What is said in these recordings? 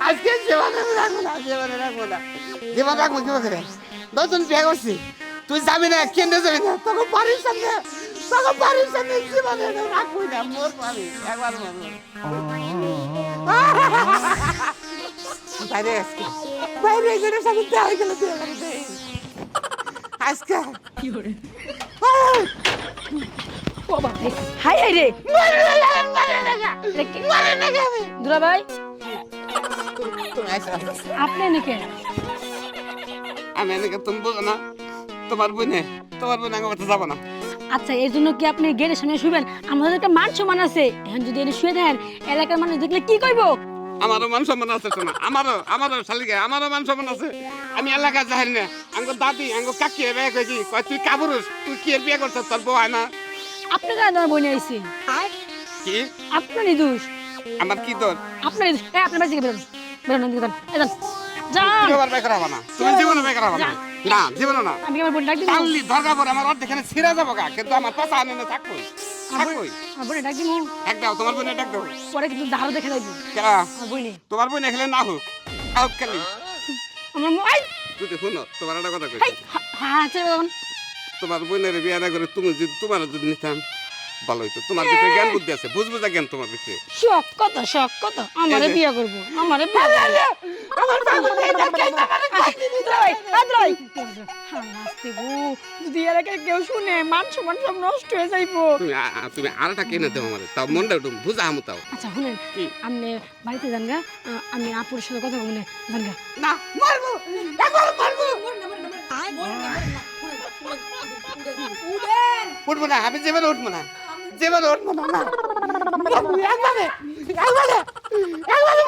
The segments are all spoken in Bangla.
আজকে জীবনে রাখবো না, জীবনে রাখবো না, জীবন রাখবো কি করে? নতুন বিয়ে করছি, তুই যাবি না, কেন্দ্রে যাবি না, তোকে বাড়ির সামনে, তোকে বাড়ির সামনে জীবনে রাখবো না, মোর পাবি একবার মরবো। বাইরে আজকে, বাইরে গেলে সাথে দেখা গেল আজকে কি করে? হাই হাই রে দুলা ভাই, আপনি নাকি? আমি এনেকে তুমি বোঝো না, তোমার বোনে আমার কাছে যাবো না। আচ্ছা, এই জন্য কি আপনি গেটের সামনে শুবেন? আমাদের একটা মান সম্মান আছে, এখন যদি এনে শুয়ে থাকেন এলাকার মানুষ দেখলে কি কইব? আমারও মান সম্মান আছে, শোনা, আমারও শালিকে আমারও মান সম্মান আছে। আমি এলাকা যাই না, আঙ্গো দাদি আঙ্গো কাকি এবার কই কয় তুই কাবুরুস, তুই কি এর বিয়ে করছিস, তোর বউ হয় না? আপনি কেন তোমার বই নিয়ে আইছি? কি আপনারই দোষ। আমার কি তোর? আপনারই দোষ। আপনার বাড়ি থেকে বেরোন, বেরোন, যান যান। তুই আবার বেকার হবা না, তুমি জীবনে বেকার হবা না, না জীবনে না। আমি আমার বোন ডাক দিব, টানলি দরকার পড়ে আমার অর্ধেক এখানে ছিঁড়ে যাবো গা, কিন্তু আমার পাশা আনে না, থাকবই থাকবই। আমার বোনে ডাক দিব, এক দাও, তোমার বোনে ডাক দাও। পরে কিন্তু ধারও দেখে যাইব। কেরা? আমার বইনে তোমার বোন এখানে না হোক, হোক খালি। আমার আই তুই শুনো, তোমার একটা কথা কই, হ্যাঁ চলো। তোমার বোনের বিয়ে না করে তুমি যদি তোমার যদি নিতাম ভালো হইতো। তোমার ভিতরে জ্ঞান বুদ্ধি আছে, বুঝবো যা জ্ঞান তোমার ভিতরে। শখ কত আমারে বিয়ে করব, আমারে বিয়ে আমার বাবু এই ডাক্তার আমারে কইতে দিই আদ্রই হাসতে গো, যদি এলাকার কেউ শুনে মান সম্মান সব নষ্ট হয়ে যাইবো। তুমি আরটা কিনে দেবো আমারে, তাও মনটা একটু বুঝা আমু তাও। আচ্ছা শুনেন, আপনি বাড়িতে যান গা, আমি আপুর সাথে কথা বলে যান গা। না মারবো, একবার মারবো, উঠবো না, আমি জীবনে উঠবো না, জীবনে উঠবো না, একবারে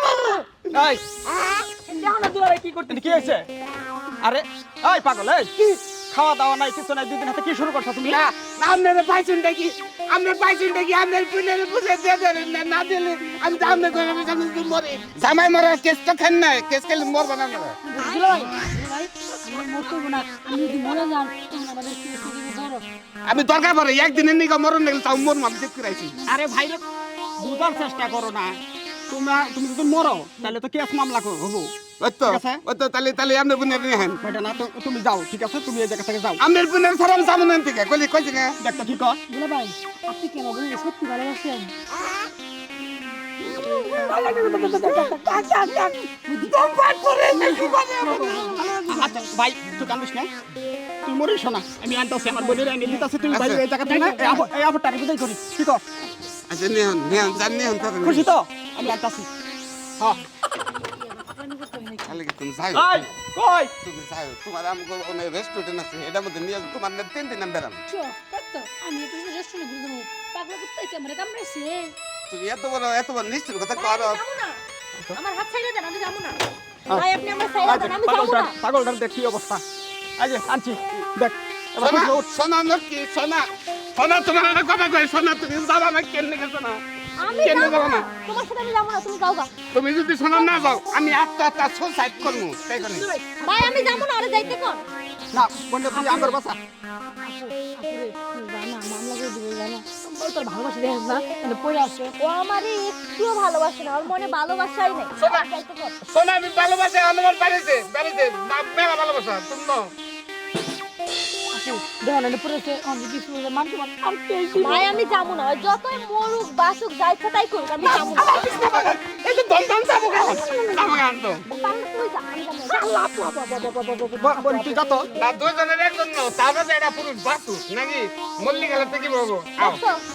মারবো। এই দেখো না দুলাভাই কি করতে কি হয়েছে? আরে এই পাগল, এই খাওয়া দাওয়া নাই, কিছু নাই, 2 দিন হাতে কি শুরু করছো তুমি? না না, আপনার পাইছেন নাকি, আপনার পুনের বুঝে দিয়ে দেবেন না, না দিলে আমি তো আপনার ঘরে সামনে মরে জামাই মরা কেস তো খান না, কেস খেলে মরবো না আমরা। দুলাভাই আমি মরতে না, আমি যদি মরে যান তখন আমাদের কি বড়। আমি দরকার পড়ে একদিনের নিকা মরণ লাগলে তাও মর মাপ চেক করাইছি। আরে ভাই রে, বুঝার চেষ্টা করো না। তুমি যদি মরো তাহলে তো কেস মামলা হবো। ওই তো তাহলে আপনার বোনের নিয়ে হেন বেটা না তো, তুমি যাও, ঠিক আছে? তুমি এই জায়গা থেকে যাও। আপনার বোনের সারাম সামনে আনতে কে কইছি না দেখতো কি কর। দুলাভাই আপনি কেন বলেন সত্যি ভালোবাসেন? আচ্ছা ভাই, তুই কান্দিস না, তুই মরিস না, আমি আনতেছি আমার বোনের এনে দিতেছি। তুই ভাই এই জায়গা থেকে না, এই আবরটারে বুঝাই করি, কি কর? আচ্ছা নিহন জান নিহন তো খুশি তো? আমি আনতেছি। হ্যাঁ তাহলে কি তুমি যাও, এই কই তুমি যাও, তোমার আমাকে অনেক রেস্টুরেন্ট আছে, এটার মধ্যে নিয়ে তোমার 3 দিন বেড়াম। কত আমি তো রেস্টুরেন্টে ঘুরে দেবো, পাগলা কুত্তাই ক্যামেরা কামড়াইছে। তুমি এত বড় নিশ্চিত কথা করো। আমার হাত ছাইড়া দেন, আমি যাবো না। ভাই আপনি আমার ছাইড়া দেন, আমি যাবো না। পাগলটার দেখ কি অবস্থা। এই যে আনছি, দেখ এবার সোনা খুশি উঠ। সোনা নকি সোনা তোমার একটা কথা কই, সোনা তুমি যাবা না, কেন গেছো না? আমি কেন যাবো যাবা না, না? তোমার সাথে আমি যাবো না, তুমি যাও গা। তুমি যদি সোনা না যাও, আমি আত্মহত্যা সুসাইড করবো, তাই করি। ভাই আমি যাবো না, আরে যাইতে কোন? না বন্ধু, তুই আমার বাসা। জানা মামলা করে দিব, জানা ও তোর ভালোবাসা দেখ না, মানে পড়ে আসছে। ও আমারে একটুও ভালোবাসে না, ওর মনে ভালোবাসাই নেই। যাইতে কোন? সোনা আমি ভালোবাসি, আমার বাড়িতে মেলা ভালোবাসা তুমি না। দেখো না পড়েছে, আমি কিছু মানতে পারছি। ভাই আমি যাবো না, ওই যতই মরুক বাসুক যা ইচ্ছা তাই করুক, আমি যাবো না। এই তো দম যাবো গান তো তাহলে তুই যা, আমি যাবো না। বোন তুই যা তো। না, দুজনের একজন নাও, তারপরে এটা পুরুষ বাসু নাকি মল্লি গেলে থেকে বলবো।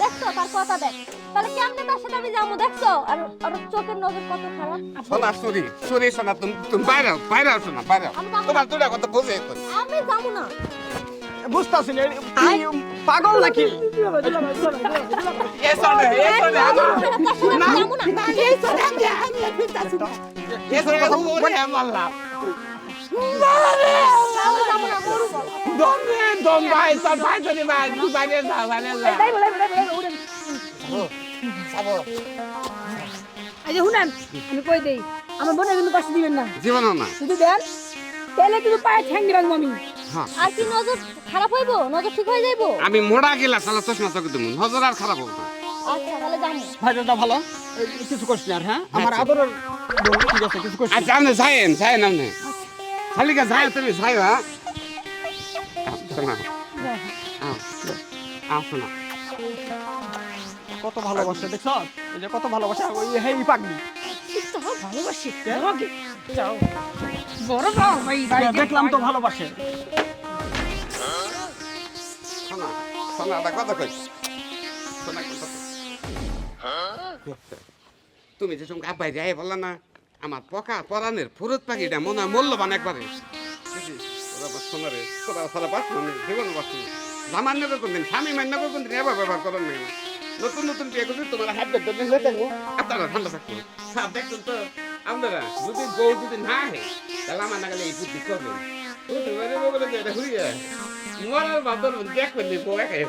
দেখছো তার কথা দেখ, তাহলে কেমনে তার সাথে আমি যাবো? দেখছো আর ওর চোখের নজর কত খারাপ। সোনা চুরি সোনা, তুমি বাইরে শোনা, বাইরে তোমার দুটা কথা বুঝে আমি যাবো না। বুঝতাছি না, তুই পাগল নাকি? এ সোনা আমি যাবো না। মাল্লা আমি যাবো না, মরুক। দম ভাই তোর ভাই চলি ভাই, তুই বাইরে যা, বাইরে যা। এই যে শুনেন, আমি কই দেই, আমার বোনের কিন্তু কষ্ট দিবেন না। জীবনও না। যদি দেন তাহলে কিন্তু পায়ে ঠ্যাং দিবাং আমি। আর কি নজর খারাপ হইবো নজর ঠিক হয়ে যাইবো আমি মোড়া গেলা সালা চশমা চোখে দেবো নজর আর খারাপ হবে না আচ্ছা তাহলে যাবো ভাই দাদা ভালো এই, কিছু করিস না আর, হ্যাঁ আমার আদরের বোন, ঠিক আছে কিছু করিস না। আচ্ছা আপনি যায়েন যায়েন আপনি খালিকা যায় তুমি যাই হ্যাঁ শোনা শোনা কত ভালোবাসে দেখছ এই যে কত ভালোবাসা ওই হেই পাগলি তো ভালোবাসি রোগে যাও বড় বাবা ভাই দেখলাম তো ভালোবাসে শোনা শোনা একটা কথা কই শোনা কথা কই। তুমি যে সঙ্গে আব্বাই যাই বললা না আমার পকা পরানের ফুরত পাখিটা মনে হয় মূল্যবান একবারে শোনা রে তোরা সারা বাঁচলো না জীবন বাঁচলো জামার নেবে কোনদিন স্বামী মান্য করে কোনদিন এবার ব্যবহার করেন না নতুন নতুন বিয়ে করলে তোমার হাত ধরতে হয়ে থাকবো আপনারা ঠান্ডা থাকবো সাপ দেখুন তো আপনারা যদি বউ যদি না আহে তাহলে আমার না গেলে এই বুদ্ধি করবেন মরার বাদর দেখবেন বউ একাই